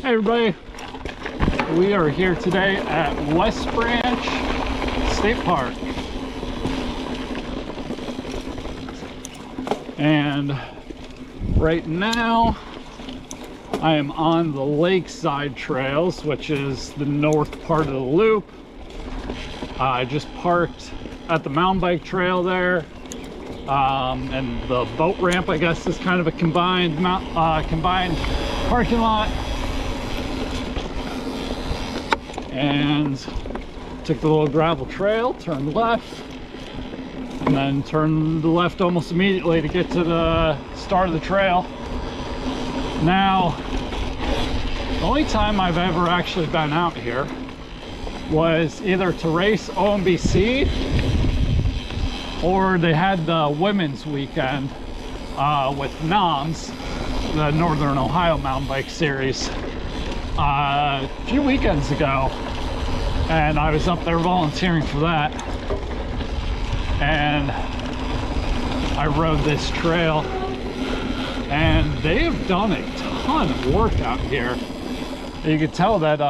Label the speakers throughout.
Speaker 1: Hey everybody, we are here today at West Branch State Park, and right now I am on the Lakeside Trails, which is the north part of the loop. I just parked at the mountain bike trail there, and the boat ramp, I guess, is kind of a combined parking lot. And took the little gravel trail, turned left, and then turned left almost immediately to get to the start of the trail. Now, the only time I've ever actually been out here was either to race OMBC, or they had the women's weekend with NOMS, the Northern Ohio Mountain Bike Series, a few weekends ago, and I was up there volunteering for that, and I rode this trail, and they have done a ton of work out here. You can tell that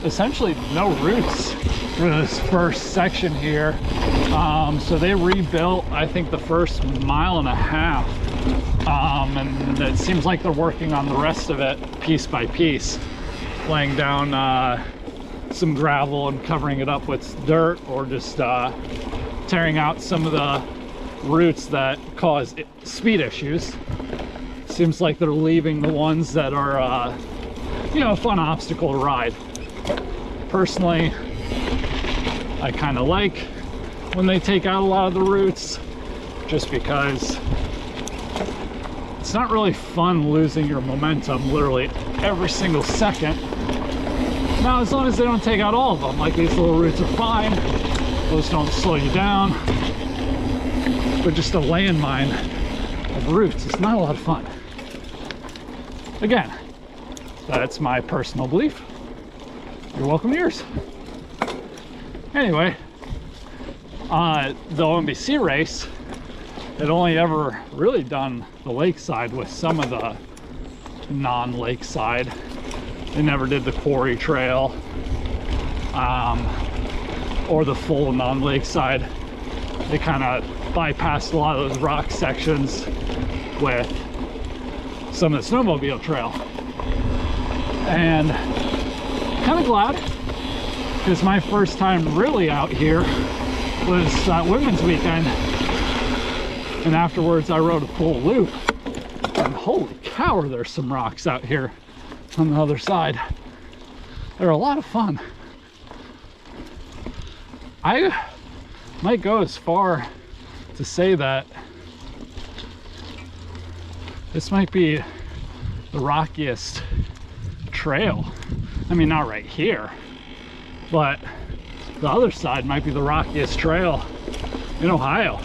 Speaker 1: essentially no roots for this first section here. So they rebuilt, I think, the first 1.5 miles, and it seems like they're working on the rest of it piece by piece, laying down some gravel and covering it up with dirt, or just tearing out some of the roots that cause speed issues. Seems like they're leaving the ones that are you know, a fun obstacle to ride. Personally, I kind of like when they take out a lot of the roots, just because it's not really fun losing your momentum literally every single second. Now, as long as they don't take out all of them, like these little roots are fine, those don't slow you down, but just a landmine of roots is not a lot of fun. Again, that's my personal belief. You're welcome to yours. Anyway, the OMBC race had only ever really done the lakeside with some of the non-lakeside. They never did the quarry trail, or the full non-lakeside. They kind of bypassed a lot of those rock sections with some of the snowmobile trail. And kind of glad, because my first time really out here was that women's weekend, and afterwards I rode a full loop, and holy cow, there's some rocks out here on the other side. They're a lot of fun. I might go as far to say that this might be the rockiest trail. I mean, not right here, but the other side might be the rockiest trail in Ohio.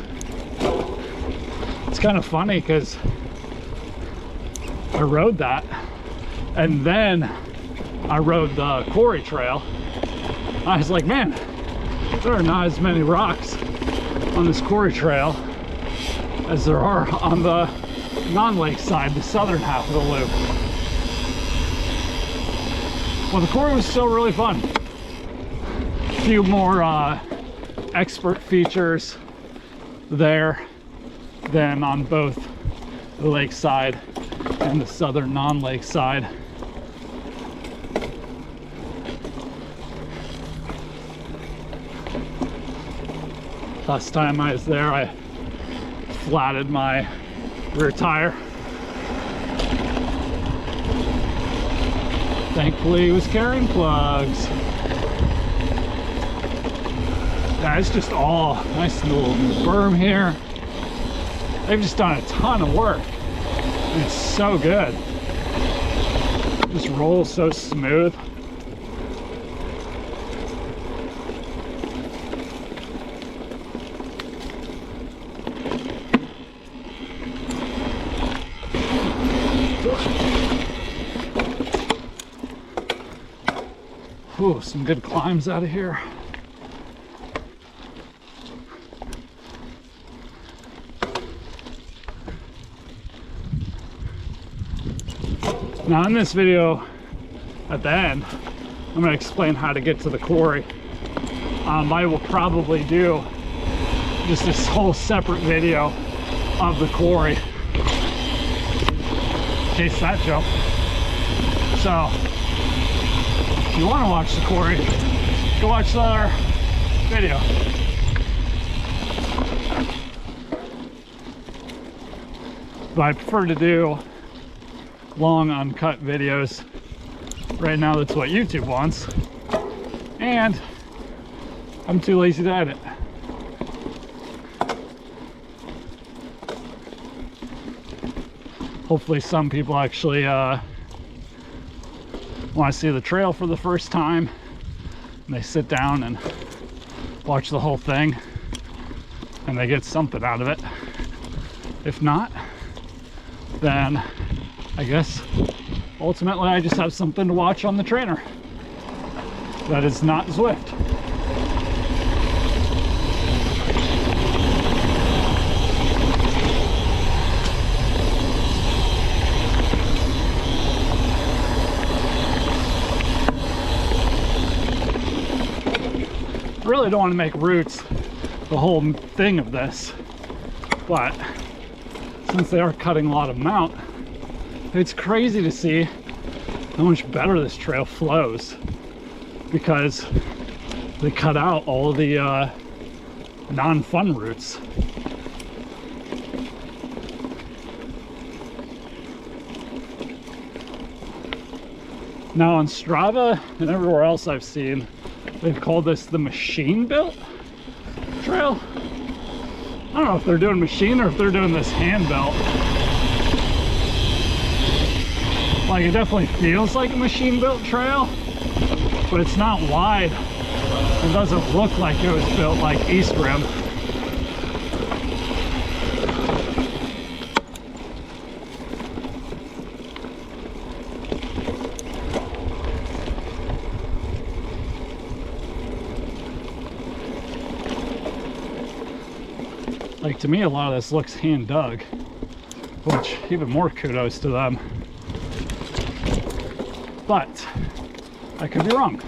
Speaker 1: It's kind of funny because I rode that, and then I rode the quarry trail. I was like, man, there are not as many rocks on this quarry trail as there are on the non-lake side, the southern half of the loop. Well, the quarry was still really fun. A few more expert features there than on both the lake side and the southern non-lake side. Last time I was there, I flatted my rear tire. Thankfully, he was carrying plugs. Yeah, it's just all nice little berm here. They've just done a ton of work. And it's so good. It just rolls so smooth. Ooh, some good climbs out of here. Now in this video, at the end, I'm going to explain how to get to the quarry. I will probably do just this whole separate video of the quarry. Case that jump. So, if you want to watch the quarry, go watch the other video. But I prefer to do long uncut videos. Right now that's what YouTube wants, and I'm too lazy to edit. Hopefully some people actually want to see the trail for the first time, and they sit down and watch the whole thing and they get something out of it. If not, then I guess ultimately I just have something to watch on the trainer that is not Zwift. I really don't want to make roots the whole thing of this, but since they are cutting a lot of them out, it's crazy to see how much better this trail flows because they cut out all the non-fun routes. Now on Strava and everywhere else I've seen, they've called this the machine-built trail. I don't know if they're doing machine or if they're doing this hand-built. Like, it definitely feels like a machine-built trail, but it's not wide. It doesn't look like it was built like East Rim. Like, to me, a lot of this looks hand dug, which even more kudos to them. But I could be wrong.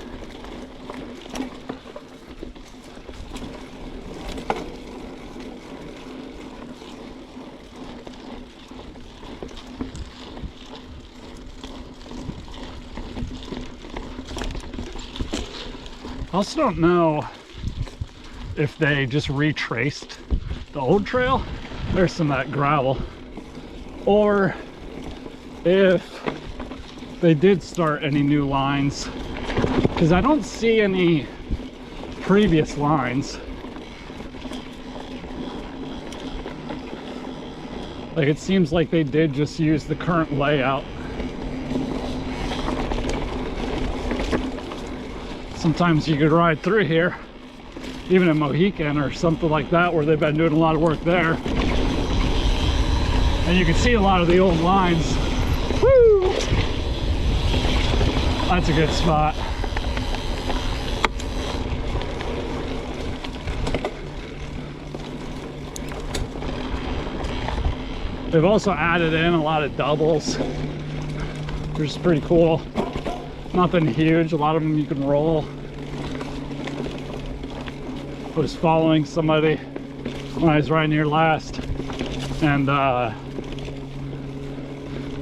Speaker 1: I also don't know if they just retraced the old trail. There's some of that gravel, or if they did start any new lines, because I don't see any previous lines. Like, it seems like they did just use the current layout. Sometimes you could ride through here, even in Mohican or something like that, where they've been doing a lot of work there, and you can see a lot of the old lines. Woo! That's a good spot. They've also added in a lot of doubles, which is pretty cool. Nothing huge, a lot of them you can roll. I was following somebody when I was riding here last, and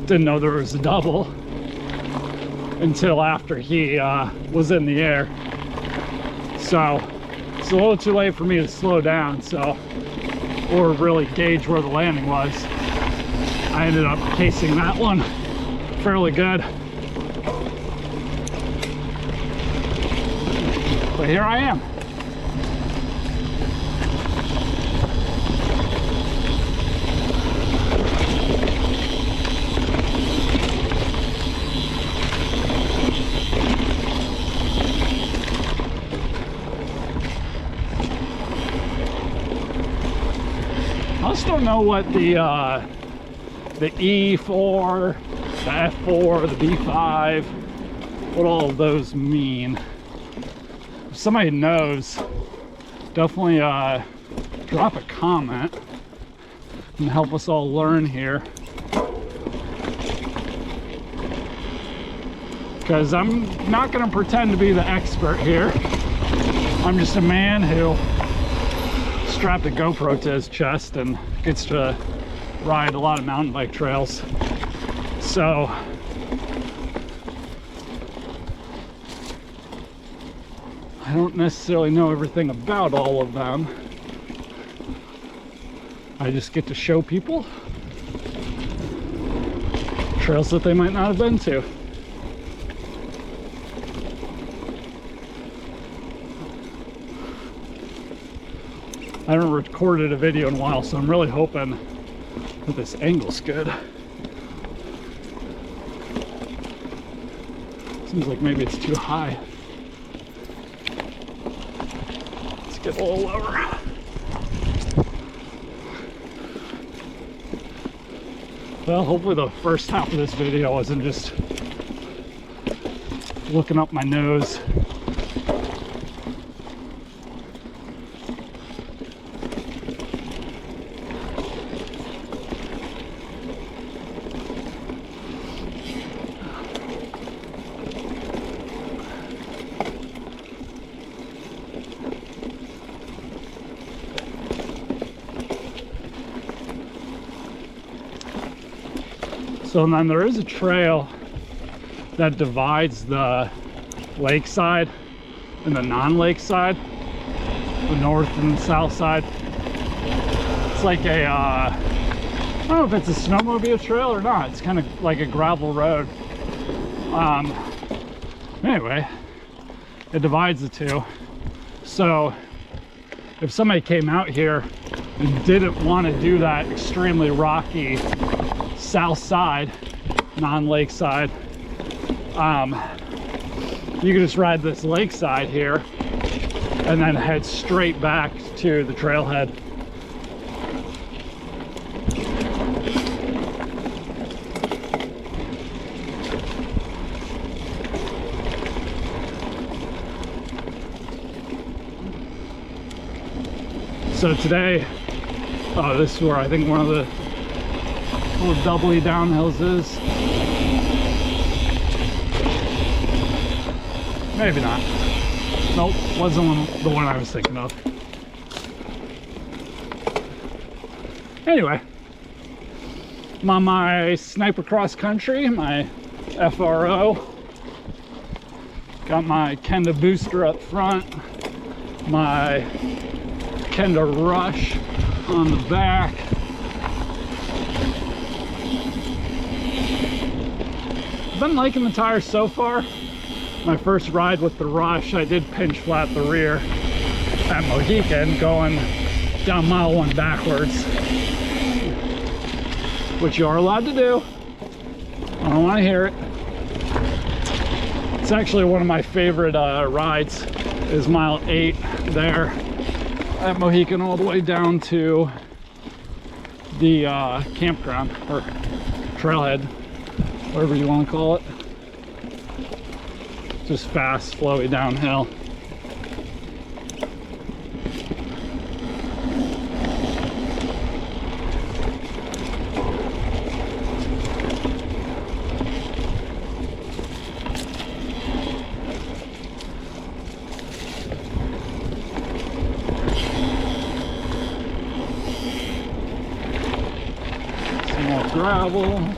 Speaker 1: didn't know there was a double until after he was in the air. So it's a little too late for me to slow down, or really gauge where the landing was. I ended up casing that one fairly good. But here I am. I just don't know what the E4, the F4, the B5, what all of those mean. If somebody knows, definitely drop a comment and help us all learn here. because I'm not going to pretend to be the expert here. I'm just a man who strapped a GoPro to his chest and gets to ride a lot of mountain bike trails. So I don't necessarily know everything about all of them. I just get to show people trails that they might not have been to. I haven't recorded a video in a while, so I'm really hoping that this angle's good. Seems like maybe it's too high. Let's get a little lower. Well, hopefully the first half of this video wasn't just looking up my nose. So then there is a trail that divides the lakeside and the non-lakeside, the north and the south side. It's like a, I don't know if it's a snowmobile trail or not. It's kind of like a gravel road. Anyway, it divides the two. So if somebody came out here and didn't want to do that extremely rocky south side, non-lakeside, you can just ride this lakeside here and then head straight back to the trailhead. So today, oh, this is where I think one of the little doubly downhills is. Maybe not. Nope, wasn't the one I was thinking of. Anyway, I'm on my Sniper Cross Country, my FRO. Got my Kenda booster up front, my Kenda Rush on the back. Been liking the tires so far. My first ride with the Rush, I did pinch flat the rear at Mohican going down mile 1 backwards, which you are allowed to do. I don't want to hear it. It's actually one of my favorite rides is mile 8 there at Mohican all the way down to the campground or trailhead, whatever you want to call it. Just fast, flowy downhill. Some more gravel.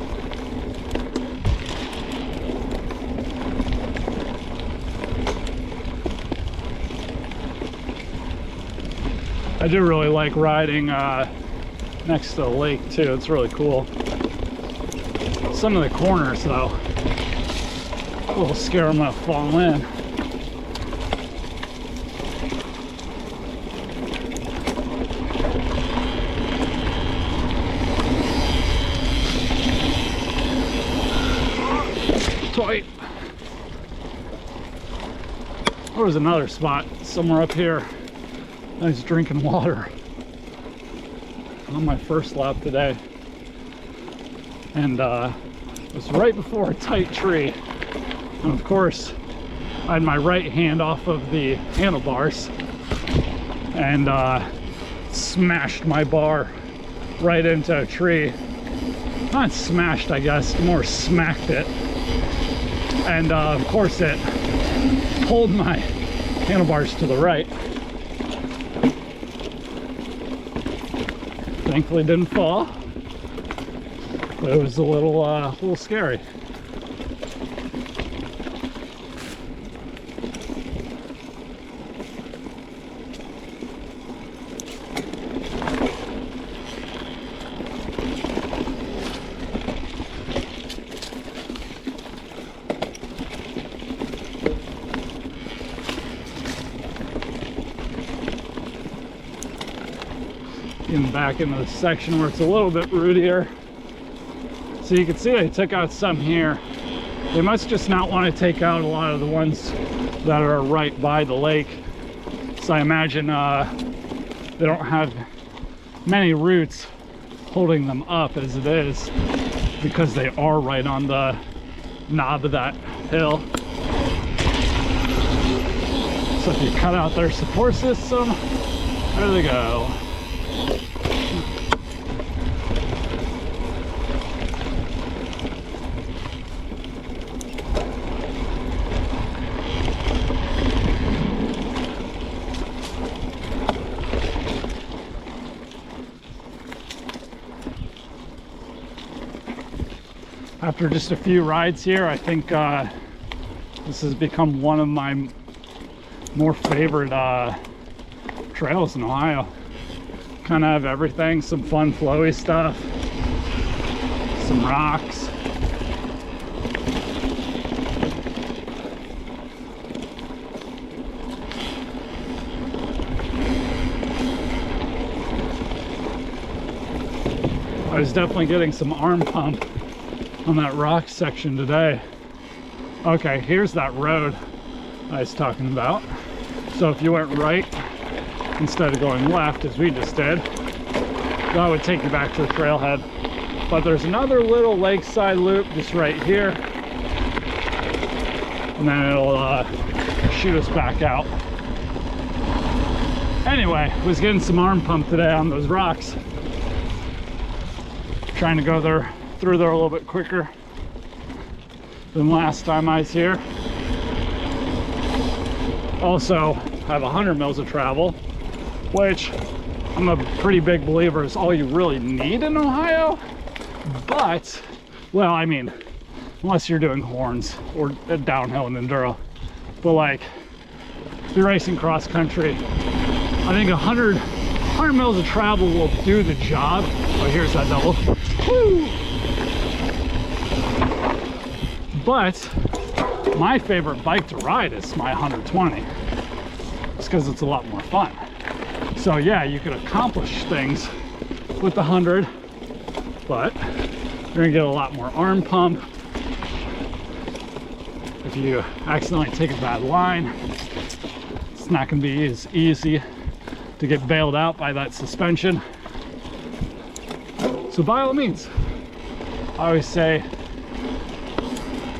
Speaker 1: I do really like riding next to the lake too. It's really cool. Some of the corners though, a little scared I'm gonna fall in. Tight. There was another spot somewhere up here. I was drinking water on my first lap today, and it was right before a tight tree, and of course I had my right hand off of the handlebars and smashed my bar right into a tree. Not smashed, I guess, more smacked it, And of course it pulled my handlebars to the right. Thankfully didn't fall, but it was a little scary. Getting back into the section where it's a little bit rootier. So you can see they took out some here. They must just not want to take out a lot of the ones that are right by the lake. So I imagine they don't have many roots holding them up as it is, because they are right on the knob of that hill. So if you cut out their support system, there they go. After just a few rides here, I think this has become one of my more favorite trails in Ohio. Kind of have everything, some fun flowy stuff, some rocks. I was definitely getting some arm pump on that rock section today. Okay, here's that road I was talking about. So if you went right instead of going left as we just did, that would take you back to the trailhead. But there's another little lakeside loop just right here, and then it'll shoot us back out. Anyway, was getting some arm pump today on those rocks. Trying to go there through there a little bit quicker than last time I was here. Also have 100 mils of travel, which I'm a pretty big believer is all you really need in Ohio. But, well, I mean, unless you're doing horns or downhill and enduro, but like if you're racing cross country, I think 100 mils of travel will do the job. Oh, here's that double. Woo! But my favorite bike to ride is my 120. It's because it's a lot more fun. So yeah, you could accomplish things with the 100, but you're gonna get a lot more arm pump. If you accidentally take a bad line, it's not gonna be as easy to get bailed out by that suspension. So by all means, I always say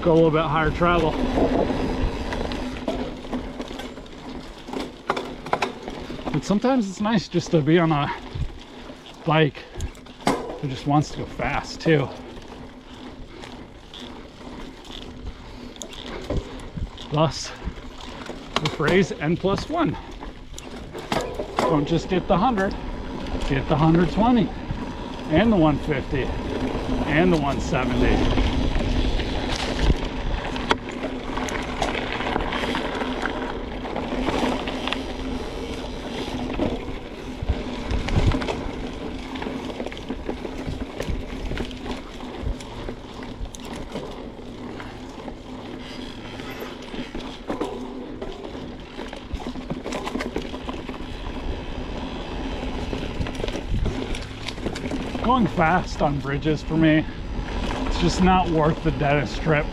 Speaker 1: go a little bit higher travel. But sometimes it's nice just to be on a bike that just wants to go fast too. Thus the phrase N+1. Don't just get the 100, get the 120 and the 150 and the 170. Going fast on bridges for me, it's just not worth the dentist trip.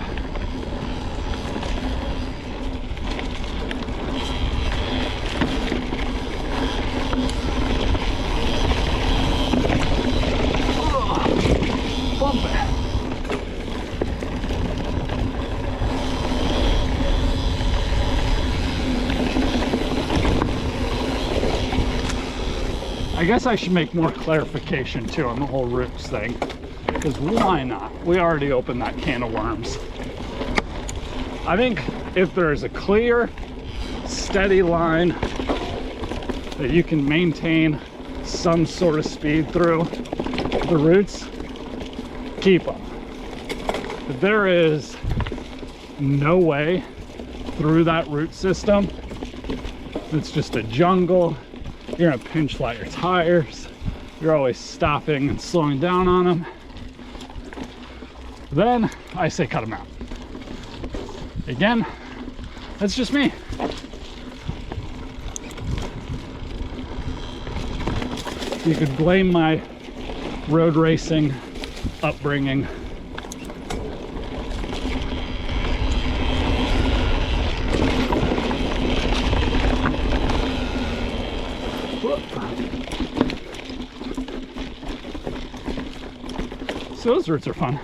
Speaker 1: Bump it. I guess I should make more clarification too on the whole roots thing, because why not? We already opened that can of worms. I think if there's a clear, steady line that you can maintain some sort of speed through the routes, keep them. If there is no way through that route system, it's just a jungle, you're gonna pinch flat your tires, you're always stopping and slowing down on them, then I say cut them out. Again, that's just me. You could blame my road racing upbringing. So those routes are fun.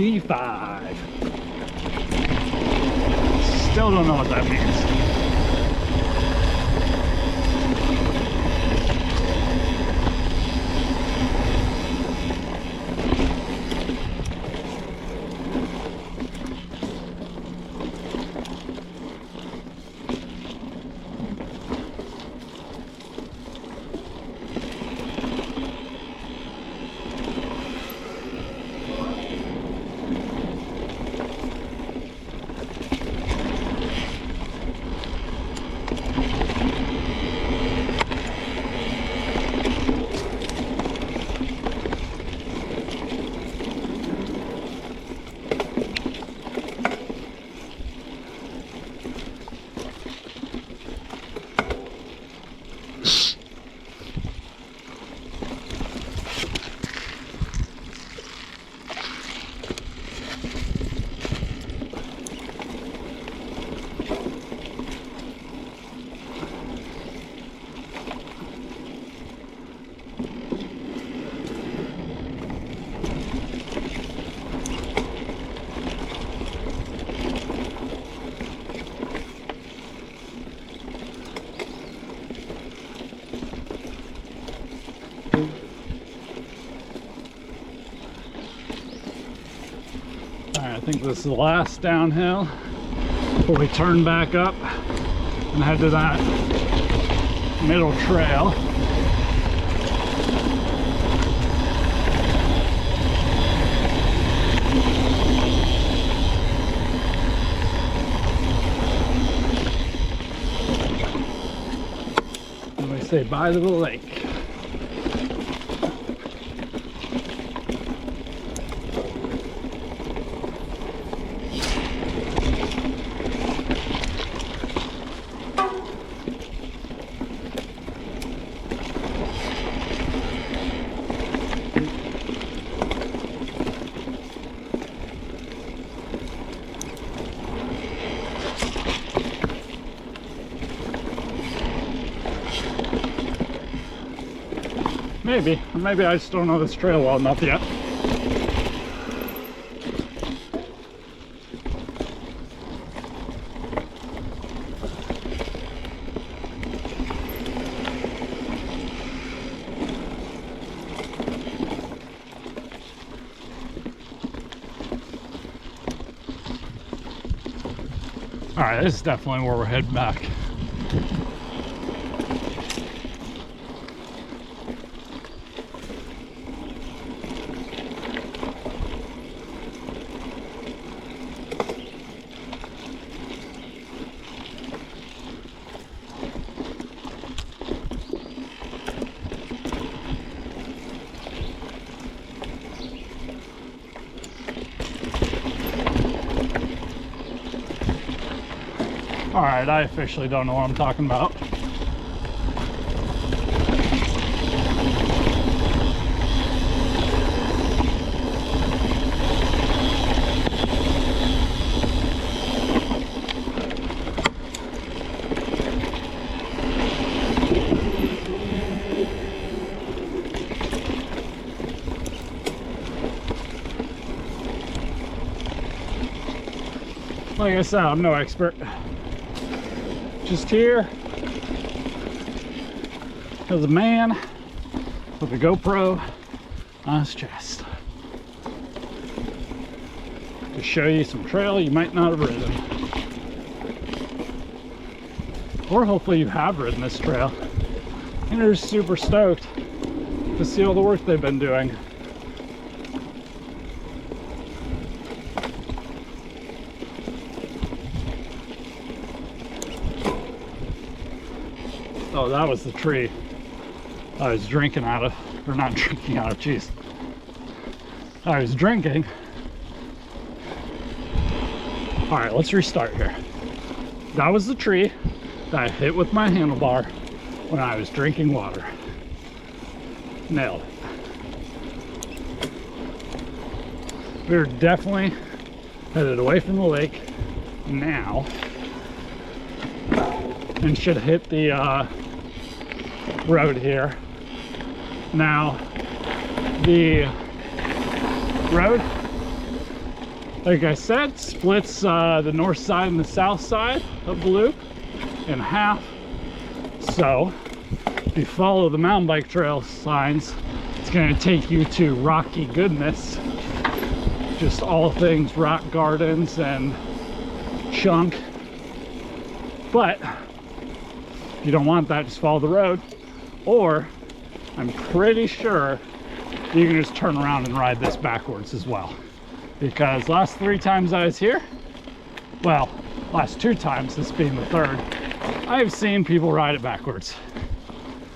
Speaker 1: D5. Still don't know what that means. I think this is the last downhill before we turn back up and head to that middle trail. And we say bye to the lake. Maybe. Or maybe I just don't know this trail well enough yet. All right, this is definitely where we're heading back. All right, I officially don't know what I'm talking about. Like I said, I'm no expert. Just here as a man with a GoPro on his chest to show you some trail you might not have ridden, or hopefully you have ridden this trail and you're super stoked to see all the work they've been doing. Oh, that was the tree I was drinking out of, or not drinking out of, jeez. I was drinking. All right, let's restart here. That was the tree that I hit with my handlebar when I was drinking water. Nailed it. We're definitely headed away from the lake now and should hit the road here. Now, the road, like I said, splits the north side and the south side of the loop in half. So, if you follow the mountain bike trail signs, it's going to take you to rocky goodness. Just all things rock gardens and chunk. But you don't want that, just follow the road. Or I'm pretty sure you can just turn around and ride this backwards as well, because last 3 times I was here, well, last 2 times, this being the 3rd, I've seen people ride it backwards.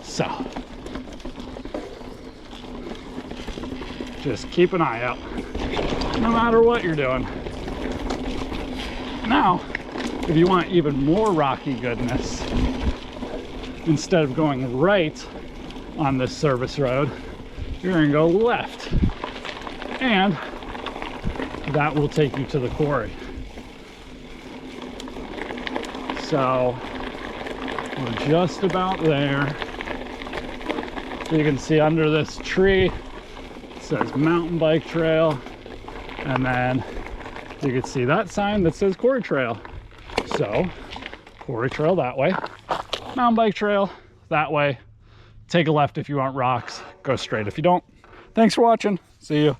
Speaker 1: So just keep an eye out no matter what you're doing. Now, if you want even more rocky goodness, instead of going right on this service road, you're going to go left, and that will take you to the quarry. So we're just about there. So you can see under this tree it says mountain bike trail, and then you can see that sign that says quarry trail. So quarry trail that way, mountain bike trail that way. Take a left if you want rocks, go straight if you don't. Thanks for watching. See you.